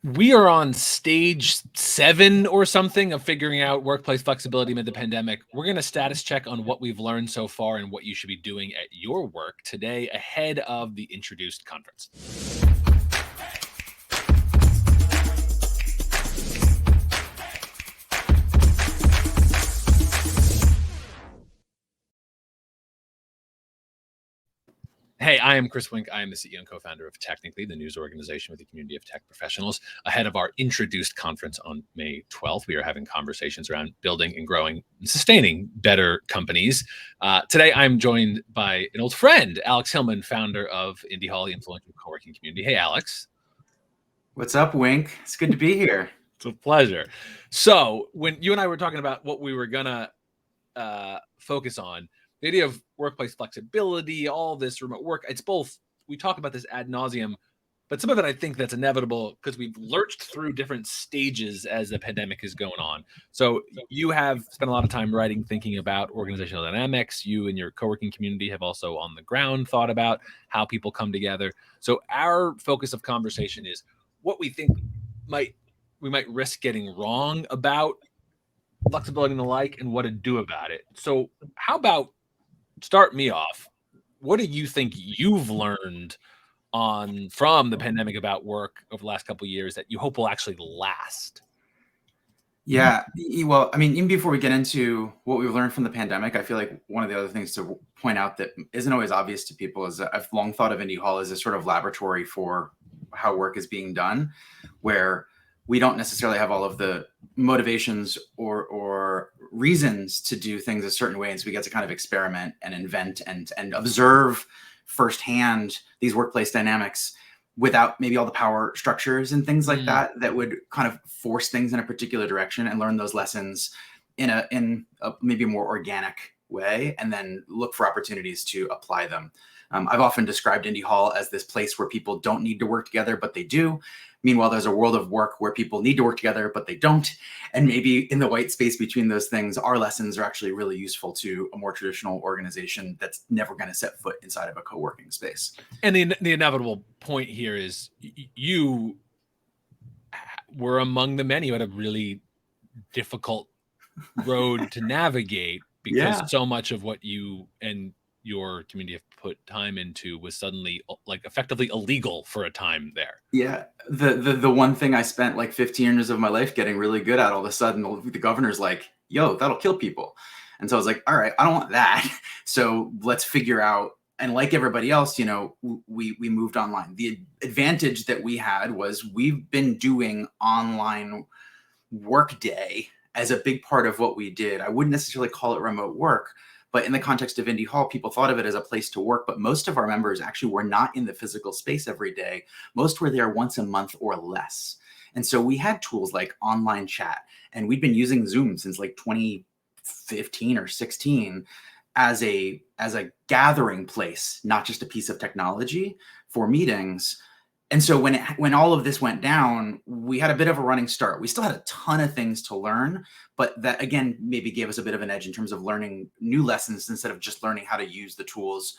We are on stage 7 or something of figuring out workplace flexibility amid the pandemic. We're going to status check on what we've learned so far and what you should be doing at your work today ahead of the Introduced conference. Hey, I am Chris Wink. I am the CEO and co-founder of Technically, the news organization with a community of tech professionals. Ahead of our Introduced conference on May 12th, we are having conversations around building and growing and sustaining better companies. Today, I'm joined by an old friend, Alex Hillman, founder of Indy Hall, the influential co-working community. Hey, Alex. What's up, Wink? It's good to be here. It's a pleasure. So when you and I were talking about what we were going to focus on, the idea of workplace flexibility, all this remote work, it's both, we talk about this ad nauseum, but some of it I think that's inevitable because we've lurched through different stages as the pandemic is going on. So you have spent a lot of time writing, thinking about organizational dynamics. You and your co-working community have also on the ground thought about how people come together. So our focus of conversation is what we think we might risk getting wrong about flexibility and the like, and what to do about it. So how about start me off? What do you think you've learned from the pandemic about work over the last couple of years that you hope will actually last? Yeah, well, I mean, even before we get into what we've learned from the pandemic, I feel like one of the other things to point out that isn't always obvious to people is that I've long thought of Indy Hall as a sort of laboratory for how work is being done, where we don't necessarily have all of the motivations or reasons to do things a certain way. And so we get to kind of experiment and invent and observe firsthand these workplace dynamics without maybe all the power structures and things like that would kind of force things in a particular direction, and learn those lessons in a maybe more organic way, and then look for opportunities to apply them. I've often described Indy Hall as this place where people don't need to work together, but they do. Meanwhile, there's a world of work where people need to work together, but they don't. And maybe in the white space between those things, our lessons are actually really useful to a more traditional organization that's never going to set foot inside of a co-working space. And the inevitable point here is you were among the many who had a really difficult road to navigate because so much of what you and your community have put time into was suddenly like effectively illegal for a time there. Yeah. The one thing I spent like 15 years of my life getting really good at, all of a sudden the governor's like, yo, that'll kill people. And so I was like, all right, I don't want that. So let's figure out. And like everybody else, you know, we moved online. The advantage that we had was we've been doing online workday as a big part of what we did. I wouldn't necessarily call it remote work, but in the context of Indy Hall, people thought of it as a place to work, but most of our members actually were not in the physical space every day. Most were there once a month or less. And so we had tools like online chat, and we'd been using Zoom since like 2015 or 16 as a gathering place, not just a piece of technology for meetings. And so when all of this went down, we had a bit of a running start. We still had a ton of things to learn, but that again maybe gave us a bit of an edge in terms of learning new lessons instead of just learning how to use the tools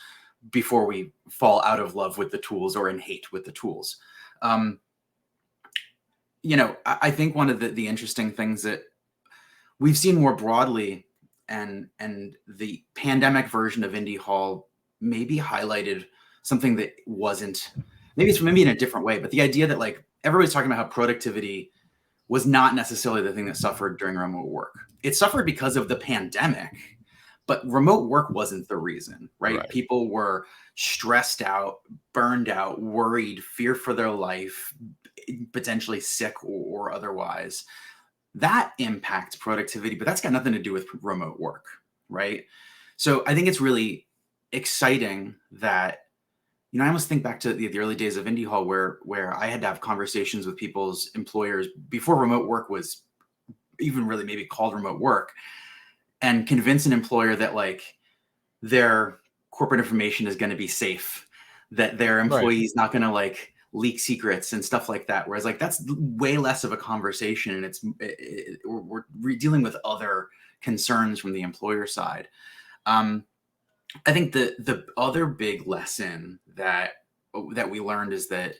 before we fall out of love with the tools or in hate with the tools. You know, I think one of the interesting things that we've seen more broadly, and the pandemic version of Indy Hall maybe highlighted something that wasn't. Maybe it's in a different way, but the idea that like everybody's talking about how productivity was not necessarily the thing that suffered during remote work. It suffered because of the pandemic, but remote work wasn't the reason, right? People were stressed out, burned out, worried, fear for their life, potentially sick or otherwise. That impacts productivity, but that's got nothing to do with remote work, right? So I think it's really exciting that, you know, I almost think back to the early days of Indy Hall where I had to have conversations with people's employers before remote work was even really maybe called remote work, and convince an employer that like their corporate information is going to be safe, that their employees not going to like leak secrets and stuff like that. Whereas like that's way less of a conversation, and we're dealing with other concerns from the employer side. I think the other big lesson that we learned is that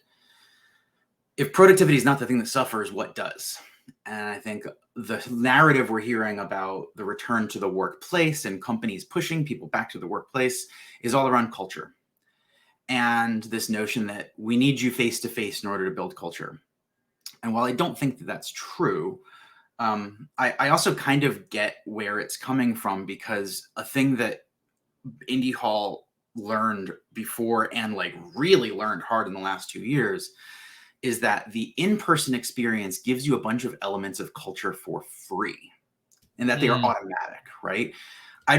if productivity is not the thing that suffers, what does? And I think the narrative we're hearing about the return to the workplace and companies pushing people back to the workplace is all around culture. And this notion that we need you face to face in order to build culture. And while I don't think that that's true, I also kind of get where it's coming from, because a thing that Indy Hall learned before and like really learned hard in the last 2 years is that the in-person experience gives you a bunch of elements of culture for free, and that they are automatic, right? I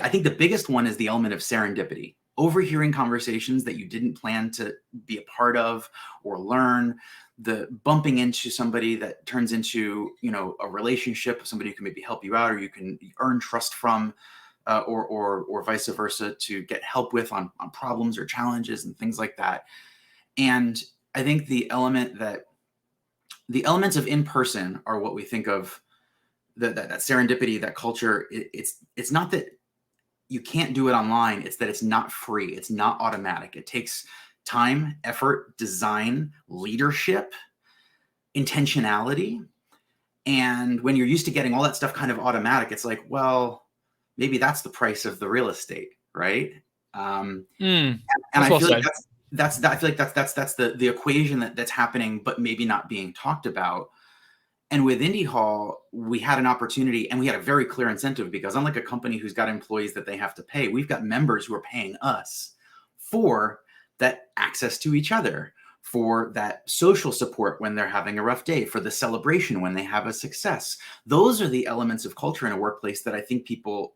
think the biggest one is the element of serendipity. Overhearing conversations that you didn't plan to be a part of or learn, the bumping into somebody that turns into, a relationship, somebody who can maybe help you out, or you can earn trust from, or vice versa, to get help with on problems or challenges and things like that. And I think the elements of in person are what we think of, that serendipity, that culture. It's not that you can't do it online. It's that it's not free. It's not automatic. It takes time, effort, design, leadership, intentionality. And when you're used to getting all that stuff kind of automatic, it's like, well, maybe that's the price of the real estate, right? And I feel like that's the equation that's happening, but maybe not being talked about. And with Indy Hall, we had an opportunity, and we had a very clear incentive, because unlike a company who's got employees that they have to pay, we've got members who are paying us for that access to each other, for that social support when they're having a rough day, for the celebration when they have a success. Those are the elements of culture in a workplace that I think people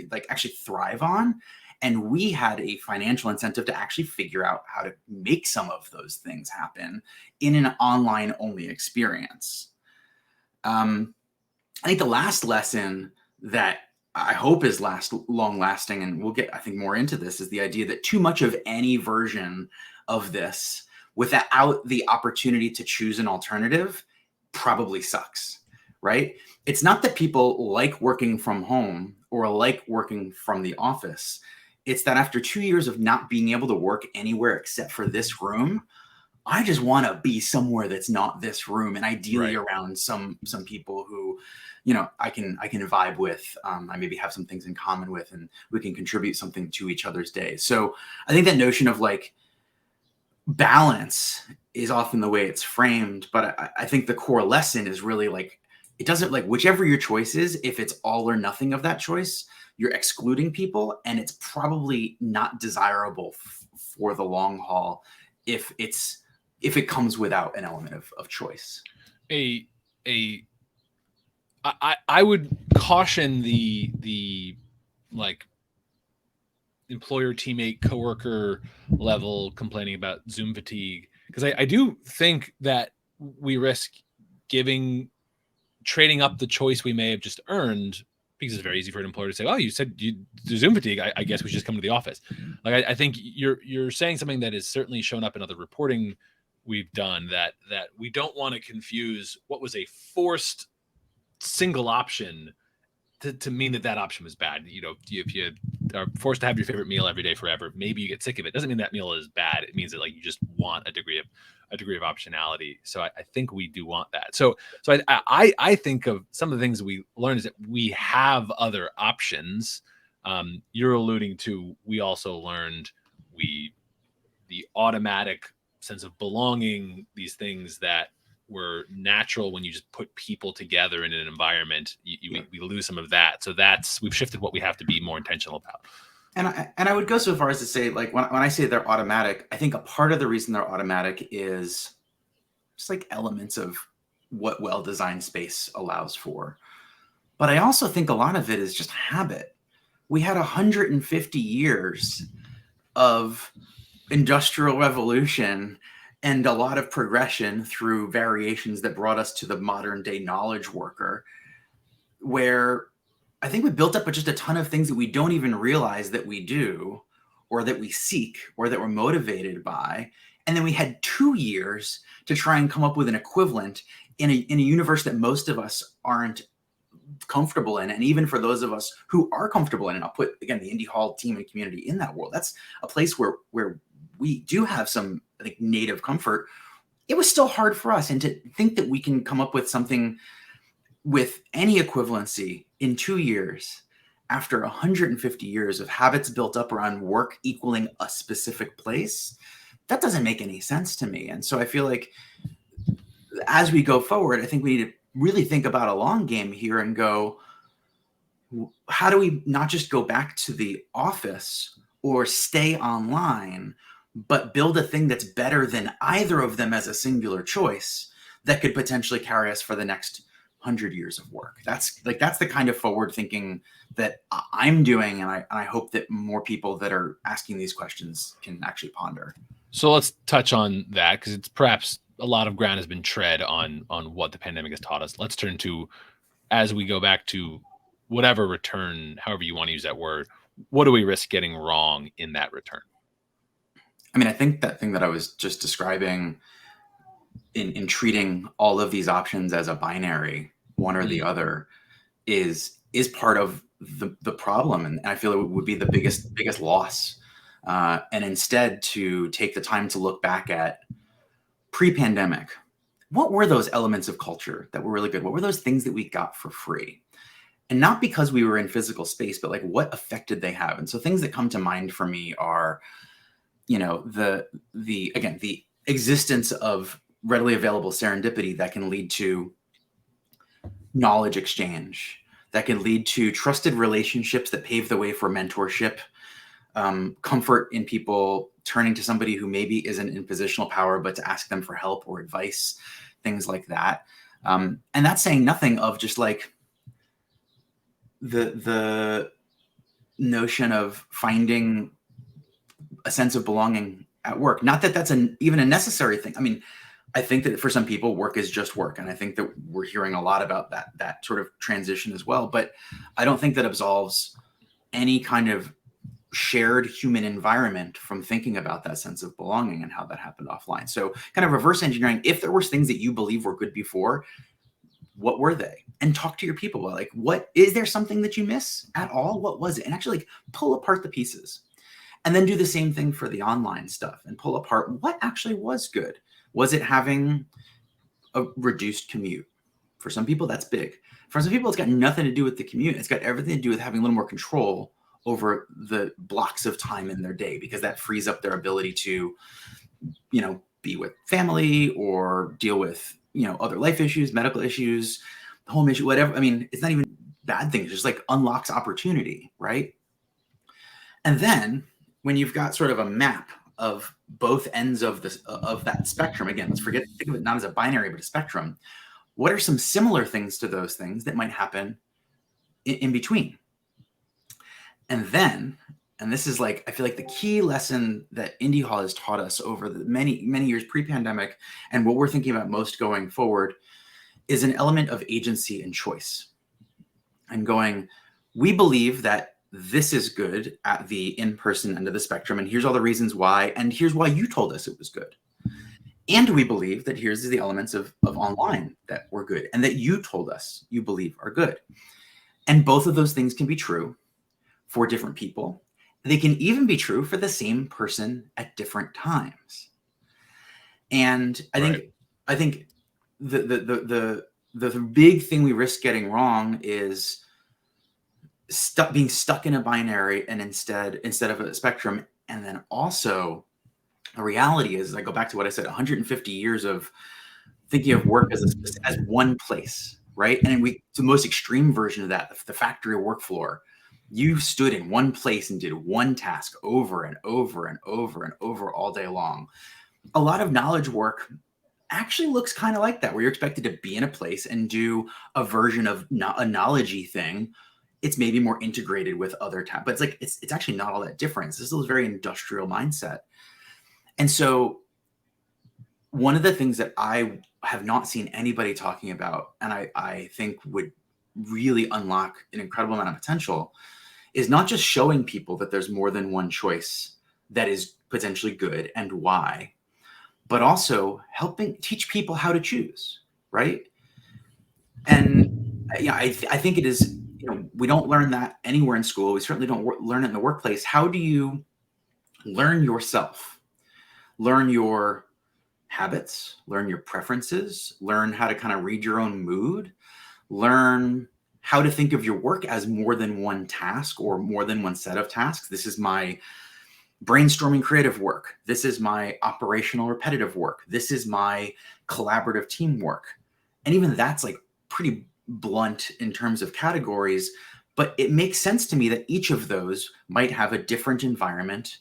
like actually thrive on. And we had a financial incentive to actually figure out how to make some of those things happen in an online only experience. I think the last lesson that I hope is long lasting, and we'll get, I think, more into this, is the idea that too much of any version of this without the opportunity to choose an alternative probably sucks, right? It's not that people like working from home or like working from the office. It's that after 2 years of not being able to work anywhere except for this room, I just want to be somewhere that's not this room, and ideally around some people who, I can vibe with. I maybe have some things in common with, and we can contribute something to each other's days. So I think that notion of like balance is often the way it's framed, but I think the core lesson is really like, it doesn't, like, whichever your choice is, if it's all or nothing of that choice, you're excluding people, and it's probably not desirable for the long haul if it comes without an element of choice. I would caution the like employer, teammate, coworker level complaining about Zoom fatigue, because I do think that we risk trading up the choice we may have just earned, because it's very easy for an employer to say, "Oh, you said you do Zoom fatigue. I guess we should just come to the office." Like I think you're saying something that is certainly shown up in other reporting we've done, that we don't want to confuse what was a forced single option to mean that option was bad. If you are forced to have your favorite meal every day forever, maybe you get sick of it. Doesn't mean that meal is bad. It means that, like, you just want a degree of optionality. So I think we do want that. So I think of some of the things we learned is that we have other options. You're alluding to, we also learned the automatic sense of belonging, these things that were natural when you just put people together in an environment, we lose some of that. So we've shifted what we have to be more intentional about. And I would go so far as to say, like, when I say they're automatic, I think a part of the reason they're automatic is just like elements of what well-designed space allows for. But I also think a lot of it is just habit. We had 150 years of industrial revolution and a lot of progression through variations that brought us to the modern day knowledge worker, where I think we built up just a ton of things that we don't even realize that we do, or that we seek, or that we're motivated by. And then we had 2 years to try and come up with an equivalent in a universe that most of us aren't comfortable in. And even for those of us who are comfortable in, and I'll put, again, the Indy Hall team and community in that world, that's a place where we do have some, I think, native comfort. it was still hard for us. And to think that we can come up with something with any equivalency in 2 years after 150 years of habits built up around work equaling a specific place, that doesn't make any sense to me. And so I feel like as we go forward, I think we need to really think about a long game here and go, how do we not just go back to the office or stay online, but build a thing that's better than either of them as a singular choice that could potentially carry us for the next 100 years of work? That's the kind of forward thinking that I'm doing. And I hope that more people that are asking these questions can actually ponder. So let's touch on that, because it's perhaps a lot of ground has been tread on what the pandemic has taught us. Let's turn to, as we go back to whatever return, however you want to use that word, what do we risk getting wrong in that return? I mean, I think that thing that I was just describing in treating all of these options as a binary, one or the other, is part of the problem. And I feel it would be the biggest loss. And instead to take the time to look back at pre-pandemic, what were those elements of culture that were really good? What were those things that we got for free? And not because we were in physical space, but like what effect did they have? And so things that come to mind for me are, the existence of readily available serendipity that can lead to knowledge exchange, that can lead to trusted relationships that pave the way for mentorship, comfort in people turning to somebody who maybe isn't in positional power, but to ask them for help or advice, things like that. And that's saying nothing of just like the notion of finding a sense of belonging at work. Not that that's even a necessary thing. I mean, I think that for some people, work is just work. And I think that we're hearing a lot about that sort of transition as well. But I don't think that absolves any kind of shared human environment from thinking about that sense of belonging and how that happened offline. So kind of reverse engineering, if there were things that you believe were good before, what were they? And talk to your people. Like, what is there something that you miss at all? What was it? And actually like pull apart the pieces. And then do the same thing for the online stuff and pull apart what actually was good. Was it having a reduced commute? For some people, that's big. For some people, it's got nothing to do with the commute. It's got everything to do with having a little more control over the blocks of time in their day, because that frees up their ability to, be with family or deal with, other life issues, medical issues, home issue, whatever. I mean, it's not even bad things. It's just like unlocks opportunity, right? And then when you've got sort of a map of both ends of that spectrum, again, think of it not as a binary, but a spectrum. What are some similar things to those things that might happen in between? And then, and this is like, I feel like the key lesson that Indy Hall has taught us over the many, many years pre-pandemic, and what we're thinking about most going forward, is an element of agency and choice. And going, we believe that this is good at the in-person end of the spectrum, and here's all the reasons why, and here's why you told us it was good. And we believe that here's the elements of online that were good and that you told us you believe are good. And both of those things can be true for different people. They can even be true for the same person at different times. And I think the big thing we risk getting wrong is being stuck in a binary and instead of a spectrum. And then also the reality is, I go back to what I said, 150 years of thinking of work as one place, right? And the most extreme version of that, the factory work floor, you stood in one place and did one task over and over and over and over all day long. A lot of knowledge work actually looks kind of like that, where you're expected to be in a place and do a version of a knowledge-y thing. It's maybe more integrated with other tasks, but it's like, it's actually not all that different. This is a very industrial mindset. And so one of the things that I have not seen anybody talking about, and I think would really unlock an incredible amount of potential, is not just showing people that there's more than one choice that is potentially good and why, but also helping teach people how to choose, right? And I think it is, we don't learn that anywhere in school. We certainly don't learn it in the workplace. How do you learn yourself? Learn your habits, learn your preferences, learn how to kind of read your own mood, learn how to think of your work as more than one task or more than one set of tasks. This is my brainstorming creative work. This is my operational repetitive work. This is my collaborative teamwork. And even that's like pretty blunt in terms of categories, but it makes sense to me that each of those might have a different environment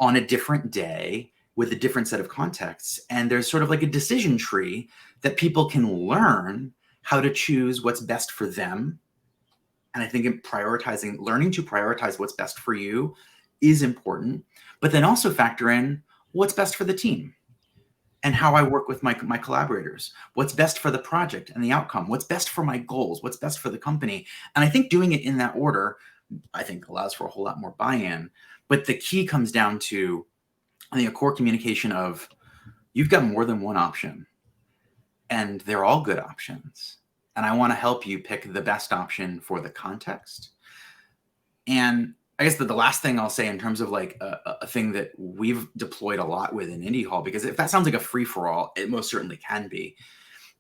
on a different day with a different set of contexts. And there's sort of like a decision tree that people can learn how to choose what's best for them. And I think in learning to prioritize what's best for you is important, but then also factor in what's best for the team and how I work with my collaborators, what's best for the project and the outcome, what's best for my goals, what's best for the company. And I think doing it in that order, I think allows for a whole lot more buy-in. But the key comes down to, I think, a core communication of you've got more than one option and they're all good options. And I want to help you pick the best option for the context. And I guess the last thing I'll say in terms of like a thing that we've deployed a lot within Indy Hall, because if that sounds like a free-for-all, it most certainly can be.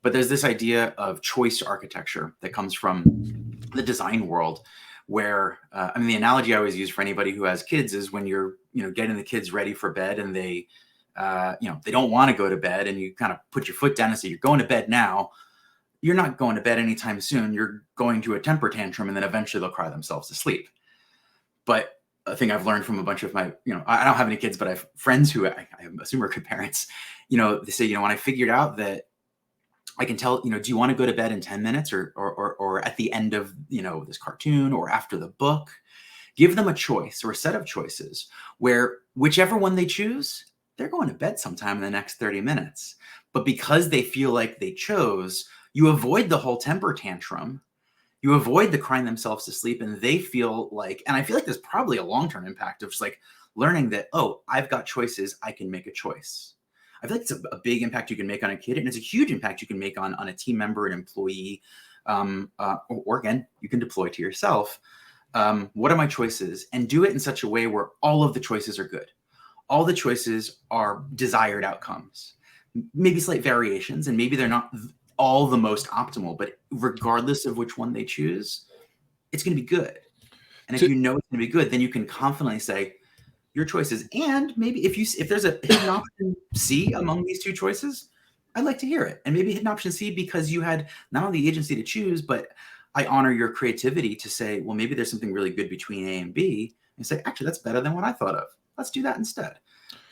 But there's this idea of choice architecture that comes from the design world, where I mean, the analogy I always use for anybody who has kids is when you're getting the kids ready for bed and they they don't want to go to bed, and you kind of put your foot down and say, you're going to bed now. You're not going to bed anytime soon. You're going to a temper tantrum, and then eventually they'll cry themselves to sleep. But a thing I've learned from a bunch of my, I don't have any kids, but I have friends who I assume are good parents. They say, when I figured out that I can tell, do you want to go to bed in 10 minutes or at the end of, this cartoon or after the book? Give them a choice or a set of choices where whichever one they choose, they're going to bed sometime in the next 30 minutes. But because they feel like they chose, you avoid the whole temper tantrum. You avoid the crying themselves to sleep, and they feel like, and I feel like there's probably a long-term impact of just like learning that, oh, I've got choices, I can make a choice. I feel like it's a big impact you can make on a kid, and it's a huge impact you can make on a team member, an employee, or again, you can deploy to yourself. What are my choices? And do it in such a way where all of the choices are good. All the choices are desired outcomes. Maybe slight variations, and maybe they're not all the most optimal, but regardless of which one they choose, it's going to be good. And if you know it's going to be good, then you can confidently say your choices. And maybe if there's a hidden option C among these two choices, I'd like to hear it. And maybe hidden option C because you had not only the agency to choose, but I honor your creativity to say, well, maybe there's something really good between A and B, and say, actually, that's better than what I thought of. Let's do that instead.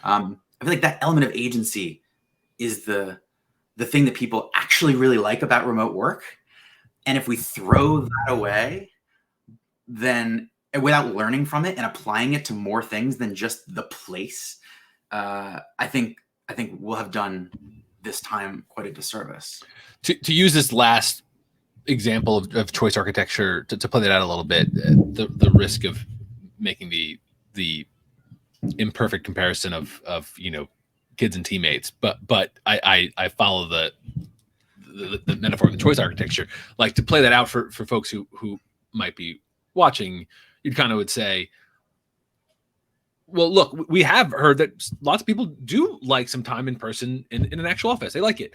I feel like that element of agency is the thing that people actually really like about remote work. And if we throw that away, then without learning from it and applying it to more things than just the place, I think we'll have done this time quite a disservice. To use this last example of choice architecture to play that out a little bit, the risk of making the imperfect comparison of kids and teammates, but I follow the metaphor of the choice architecture. Like, to play that out for folks who might be watching, you kind of would say, well, look, we have heard that lots of people do like some time in person in an actual office. They like it.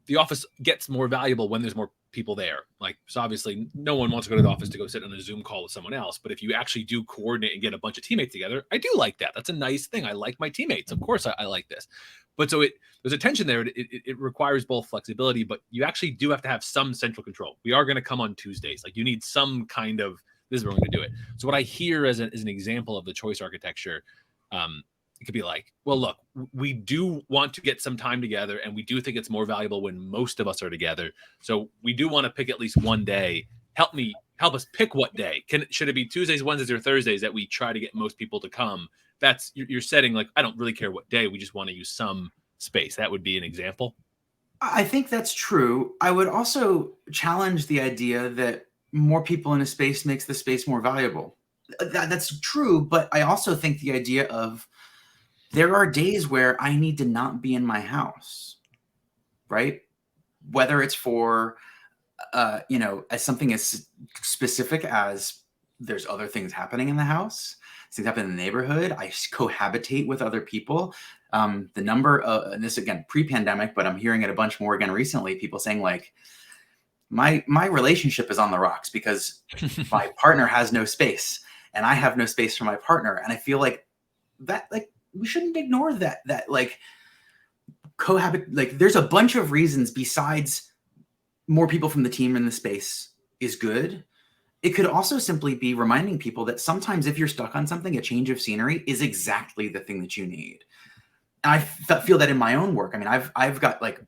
The office gets more valuable when there's more people there. Like, so obviously no one wants to go to the office to go sit on a Zoom call with someone else. But if you actually do coordinate and get a bunch of teammates together, I do like that. That's a nice thing. I like my teammates. Of course I like this. But so there's a tension there. It requires both flexibility, but you actually do have to have some central control. We are going to come on Tuesdays. Like, you need some kind of, this is where we're going to do it. So what I hear as an example of the choice architecture, it could be like, well, look, we do want to get some time together, and we do think it's more valuable when most of us are together. So we do want to pick at least one day. Help us pick what day. Should it be Tuesdays, Wednesdays, or Thursdays that we try to get most people to come? That's, you're setting, like, I don't really care what day. We just want to use some space. That would be an example. I think that's true. I would also challenge the idea that more people in a space makes the space more valuable. That's true, but I also think the idea of, there are days where I need to not be in my house, right? Whether it's for, as something as specific as there's other things happening in the house, things happen in the neighborhood, I cohabitate with other people. The number of, and this again, pre-pandemic, but I'm hearing it a bunch more again recently, people saying like, my relationship is on the rocks because my partner has no space and I have no space for my partner. And I feel like that, like, we shouldn't ignore that like cohabit, like there's a bunch of reasons besides more people from the team in the space is good. It could also simply be reminding people that sometimes if you're stuck on something, a change of scenery is exactly the thing that you need. And I feel that in my own work. I mean, I've got like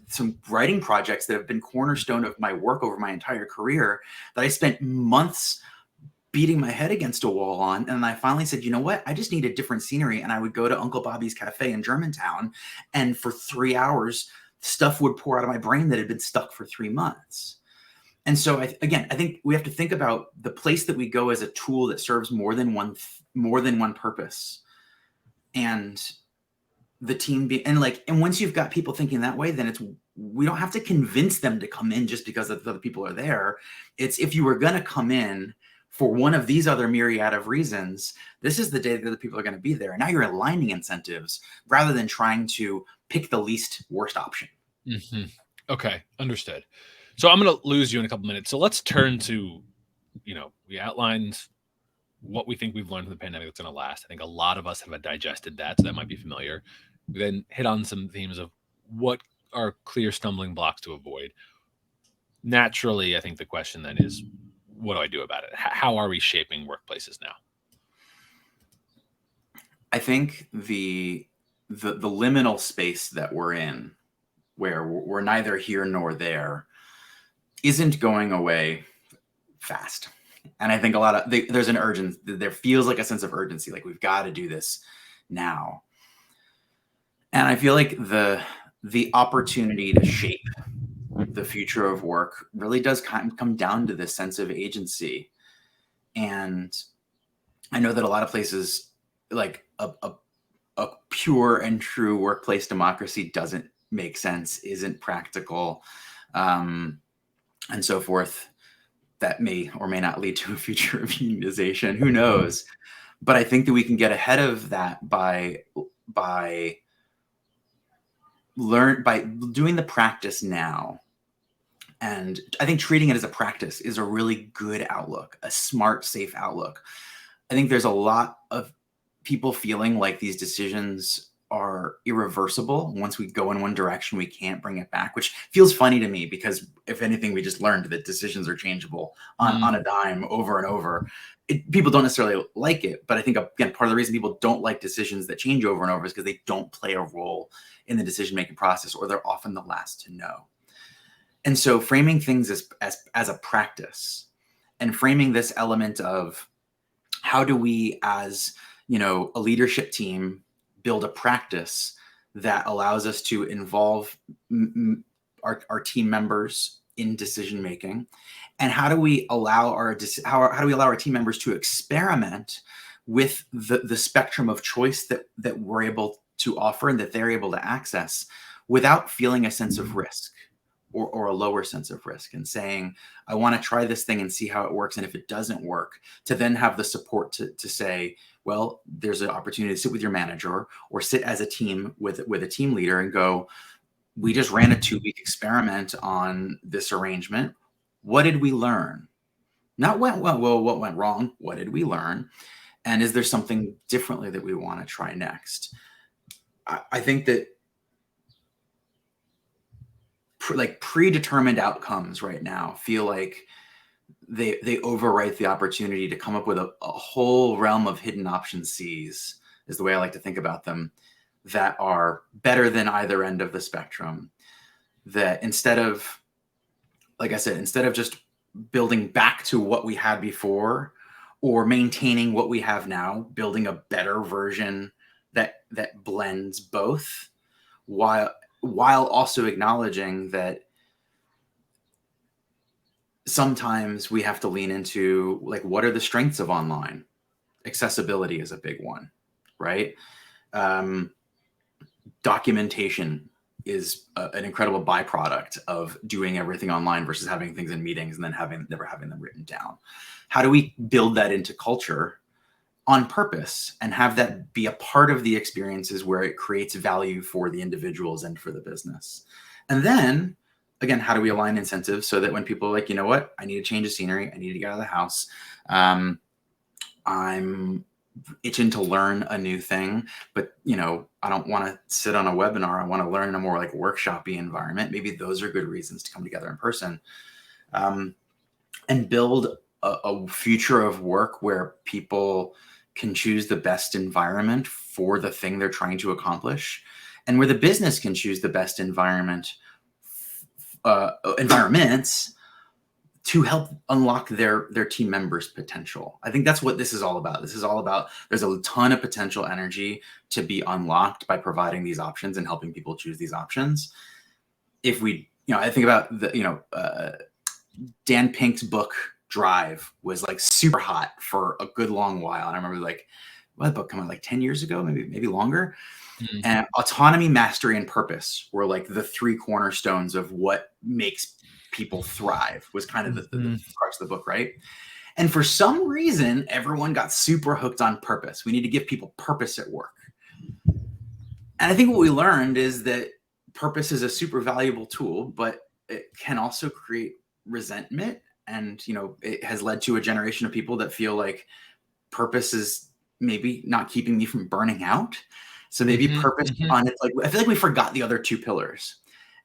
some writing projects that have been cornerstone of my work over my entire career that I spent months beating my head against a wall on. And I finally said, you know what? I just need a different scenery. And I would go to Uncle Bobby's Cafe in Germantown. And for 3 hours, stuff would pour out of my brain that had been stuck for 3 months. And so again, I think we have to think about the place that we go as a tool that serves more than one purpose. And the team and once you've got people thinking that way, then we don't have to convince them to come in just because the other people are there. It's, if you were going to come in for one of these other myriad of reasons, this is the day that the people are going to be there. And now you're aligning incentives rather than trying to pick the least worst option. Mm-hmm. Okay, understood. So I'm going to lose you in a couple minutes. So let's turn to, we outlined what we think we've learned from the pandemic that's going to last. I think a lot of us have digested that, so that might be familiar. We then hit on some themes of what are clear stumbling blocks to avoid. Naturally, I think the question then is, what do I do about it? How are we shaping workplaces now? I think the liminal space that we're in, where we're neither here nor there, isn't going away fast. And I think there's an urgency. There feels like a sense of urgency, like we've got to do this now. And I feel like the opportunity to shape the future of work really does come down to this sense of agency. And I know that a lot of places, like a pure and true workplace democracy doesn't make sense, isn't practical, and so forth. That may or may not lead to a future of unionization. Who knows? But I think that we can get ahead of that by doing the practice now. And I think treating it as a practice is a really good outlook, a smart, safe outlook. I think there's a lot of people feeling like these decisions are irreversible. Once we go in one direction, we can't bring it back, which feels funny to me because if anything, we just learned that decisions are changeable on a dime over and over. People don't necessarily like it, but I think, again, part of the reason people don't like decisions that change over and over is because they don't play a role in the decision-making process, or they're often the last to know. And so framing things as a practice and framing this element of how do we, as a leadership team, build a practice that allows us to involve our team members in decision making, and how do we allow our team members to experiment with the spectrum of choice that we're able to offer and that they're able to access without feeling a sense of risk or a lower sense of risk, and saying, I want to try this thing and see how it works. And if it doesn't work, to then have the support to say, well, there's an opportunity to sit with your manager or sit as a team with a team leader and go, we just ran a 2-week experiment on this arrangement. What did we learn? Not what went wrong. What did we learn? And is there something differently that we want to try next? I think that predetermined outcomes right now feel like they overwrite the opportunity to come up with a whole realm of hidden option C's, is the way I like to think about them, that are better than either end of the spectrum. That instead of, like I said, instead of just building back to what we had before or maintaining what we have now, building a better version that blends both, while also acknowledging that sometimes we have to lean into, like, what are the strengths of online? Accessibility is a big one, right? Documentation is an incredible byproduct of doing everything online versus having things in meetings and then never having them written down. How do we build that into culture on purpose and have that be a part of the experiences where it creates value for the individuals and for the business. And then again, how do we align incentives so that when people are like, you know what, I need to change the scenery, I need to get out of the house, I'm itching to learn a new thing, but I don't want to sit on a webinar. I want to learn in a more like workshop-y environment. Maybe those are good reasons to come together in person, and build a future of work where people can choose the best environment for the thing they're trying to accomplish, and where the business can choose the best environments to help unlock their team members' potential. I think that's what this is all about. This is all about, there's a ton of potential energy to be unlocked by providing these options and helping people choose these options. If we, I think about Dan Pink's book Drive was like super hot for a good long while. And I remember like, what book came out like 10 years ago, maybe longer. Mm-hmm. And autonomy, mastery, and purpose were like the three cornerstones of what makes people thrive, was kind of the crux of the book, right? And for some reason, everyone got super hooked on purpose. We need to give people purpose at work. And I think what we learned is that purpose is a super valuable tool, but it can also create resentment. And, it has led to a generation of people that feel like purpose is maybe not keeping me from burning out. So maybe purpose on it, like, I feel like we forgot the other two pillars.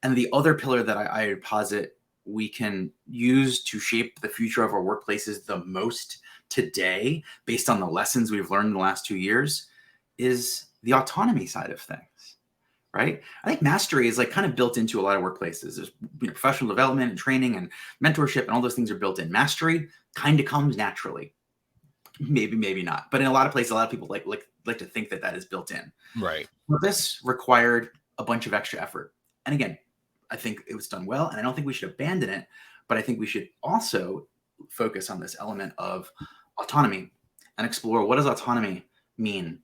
And the other pillar that I posit we can use to shape the future of our workplaces the most today, based on the lessons we've learned in the last 2 years, is the autonomy side of things, right? I think mastery is like kind of built into a lot of workplaces. There's professional development and training and mentorship and all those things are built in. Mastery kind of comes naturally. Maybe not. But in a lot of places, a lot of people like to think that is built in. Right. This required a bunch of extra effort. And again, I think it was done well, and I don't think we should abandon it, but I think we should also focus on this element of autonomy and explore, what does autonomy mean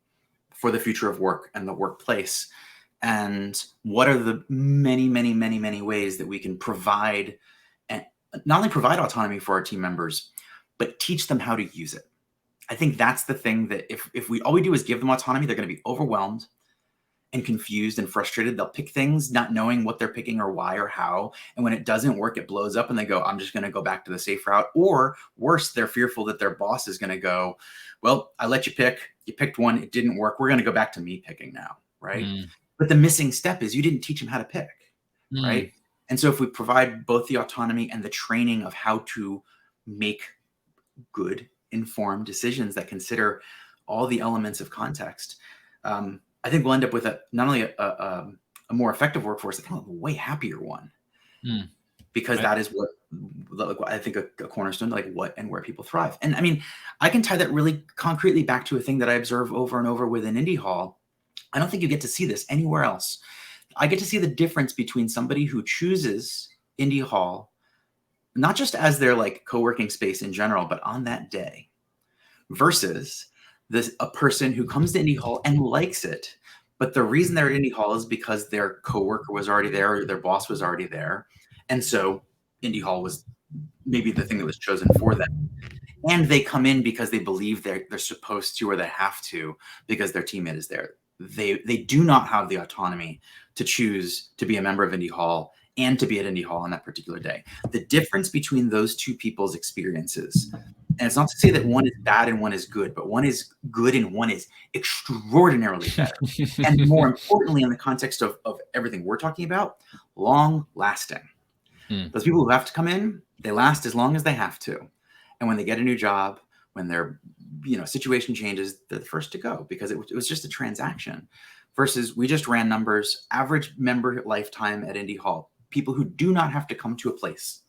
for the future of work and the workplace? And what are the many ways that we can provide, and not only provide autonomy for our team members, but teach them how to use it. I think that's the thing that if all we do is give them autonomy, they're going to be overwhelmed and confused and frustrated. They'll pick things not knowing what they're picking or why or how. And when it doesn't work, it blows up and they go, I'm just going to go back to the safe route. Or worse, they're fearful that their boss is going to go, well, I let you pick. You picked one. It didn't work. We're going to go back to me picking now. Right. But the missing step is you didn't teach them how to pick. Right. And so if we provide both the autonomy and the training of how to make good, informed decisions that consider all the elements of context, I think we'll end up with not only a more effective workforce, but a way happier one, because that is what I think a cornerstone, like what and where people thrive. And I mean, I can tie that really concretely back to a thing that I observe over and over within Indy Hall. I don't think you get to see this anywhere else. I get to see the difference between somebody who chooses Indy Hall, not just as their like co-working space in general, but on that day, versus a person who comes to Indy Hall and likes it, but the reason they're at Indy Hall is because their coworker was already there or their boss was already there. And so Indy Hall was maybe the thing that was chosen for them. And they come in because they believe they're supposed to, or they have to, because their teammate is there. They do not have the autonomy to choose to be a member of Indy Hall and to be at Indy Hall on that particular day. The difference between those two people's experiences, and it's not to say that one is bad and one is good, but one is good and one is extraordinarily better. And more importantly, in the context of everything we're talking about, long lasting. Those people who have to come in, they last as long as they have to. And when they get a new job, when their situation changes, they're the first to go, because it was just a transaction. Versus we just ran numbers, average member lifetime at Indy Hall, people who do not have to come to a place,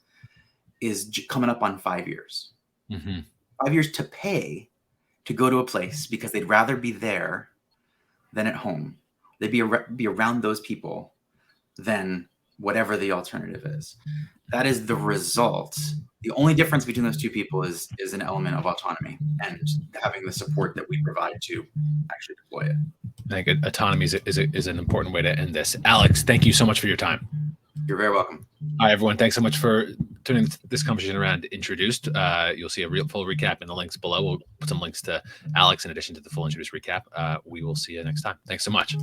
is coming up on 5 years. 5 years to pay to go to a place because they'd rather be there than at home. They'd be around those people than whatever the alternative is. That is the result. The only difference between those two people is an element of autonomy and having the support that we provide to actually deploy it. I think autonomy is an important way to end this. Alex, thank you so much for your time. You're very welcome. All right, everyone. Thanks so much to turning this conversation around introduced. You'll see a full recap in the links below. We'll put some links to Alex in addition to the full introduced recap. We will see you next time. Thanks so much.